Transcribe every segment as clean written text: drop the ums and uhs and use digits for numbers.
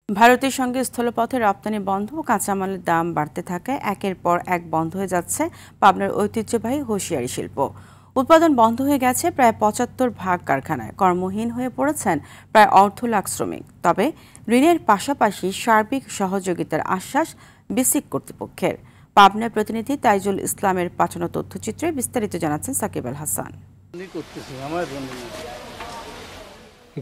ভারতের সঙ্গে স্থলপথে রপ্তানি বন্ধ ও কাঁচামালের দাম বাড়তে থাকায় একের পর এক বন্ধ হয়ে যাচ্ছে পাবনার ঐতিহ্যবাহী হুঁশিয়ারি শিল্প। উৎপাদন বন্ধ হয়ে গেছে প্রায় ৭৫ কারখানায়, কর্মহীন হয়ে পড়েছেন প্রায় অর্ধ লাখ শ্রমিক। তবে ঋণের পাশাপাশি সার্বিক সহযোগিতার আশ্বাস বিসিক কর্তৃপক্ষের। পাবনার প্রতিনিধি তাইজুল ইসলামের পাঠানো তথ্যচিত্রে বিস্তারিত জানাচ্ছেন সাকিব আল হাসান।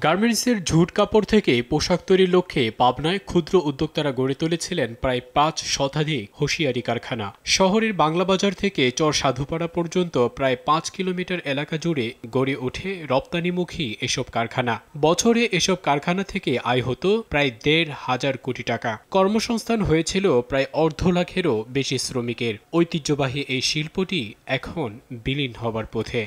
গার্মেন্টসের ঝুট কাপড় থেকে পোশাক তৈরির লক্ষ্যে পাবনায় ক্ষুদ্র উদ্যোক্তারা গড়ে তুলেছিলেন প্রায় ৫ শতাধিক হুঁশিয়ারি কারখানা। শহরের বাংলা বাজার থেকে চর সাধুপাড়া পর্যন্ত প্রায় ৫ কিলোমিটার এলাকা জুড়ে গড়ে ওঠে রপ্তানিমুখী এসব কারখানা। বছরে এসব কারখানা থেকে আয় হতো প্রায় ১,৫০০ কোটি টাকা। কর্মসংস্থান হয়েছিল প্রায় অর্ধ লাখেরও বেশি শ্রমিকের। ঐতিহ্যবাহী এই শিল্পটি এখন বিলীন হবার পথে।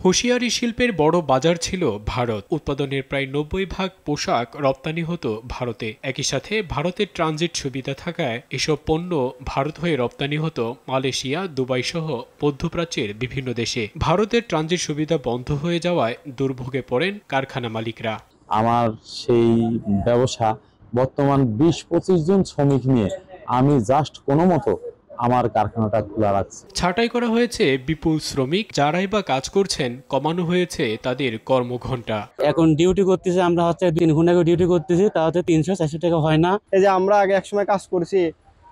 হুঁশিয়ারি শিল্পের বড় বাজার ছিল ভারত। উৎপাদনের প্রায় ৯০% পোশাক রপ্তানি হতো ভারতে। একই সাথে ভারতের ট্রানজিট সুবিধা থাকায় এসব পণ্য ভারত হয়ে রপ্তানি হতো মালয়েশিয়া, দুবাই সহ মধ্যপ্রাচ্যের বিভিন্ন দেশে। ভারতের ট্রানজিট সুবিধা বন্ধ হয়ে যাওয়ায় দুর্ভোগে পড়েন কারখানা মালিকরা। আমার সেই ব্যবসা বর্তমান ২০-২৫ জন শ্রমিক নিয়ে আমি জাস্ট কোনো মতো আমার কারখানাটা খোলা রাখছি। ছাঁটাই করা হয়েছে বিপুল শ্রমিক, যারাই বা কাজ করছেন কমানো হয়েছে তাদের কর্মঘণ্টা। এখন ডিউটি করতেছি আমরা ৩ ঘন্টা করে ডিউটি করতেছি, তাতে ৩০০-৪০০ টাকা হয় না। এই যে আমরা আগে এক সময় কাজ করছি,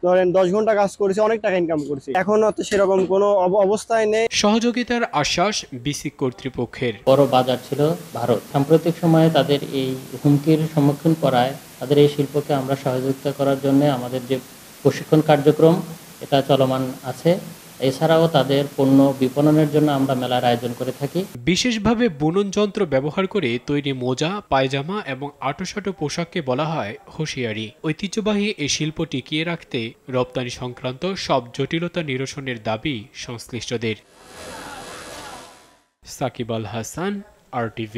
ধরেন ১০ ঘন্টা কাজ করেছি, অনেক টাকা ইনকাম করছি। এখন তো সেরকম কোনো অবস্থায় নেই। সহযোগিতার আশ্বাস বিসিক কর্তৃপক্ষের। বড় বাজার ছিল ভারত। সাম্প্রতিক সময়ে তাদের এই হুমকির সম্মুখীন করায় তাদের এই শিল্পকে আমরা সহযোগিতা করার জন্য আমাদের যে প্রশিক্ষণ কার্যক্রম এটা চলমান আছে। এছাড়াও তাদের পণ্য বিপণনের জন্য আমরা মেলার আয়োজন করে থাকি। বিশেষভাবে বুনন যন্ত্র ব্যবহার করে তৈরি মোজা, পায়জামা এবং আঁটোসাঁটো পোশাককে বলা হয় হুঁশিয়ারি। ঐতিহ্যবাহী এই শিল্প টিকিয়ে রাখতে রপ্তানি সংক্রান্ত সব জটিলতা নিরসনের দাবি সংশ্লিষ্টদের। সাকিব আল হাসান, RTV।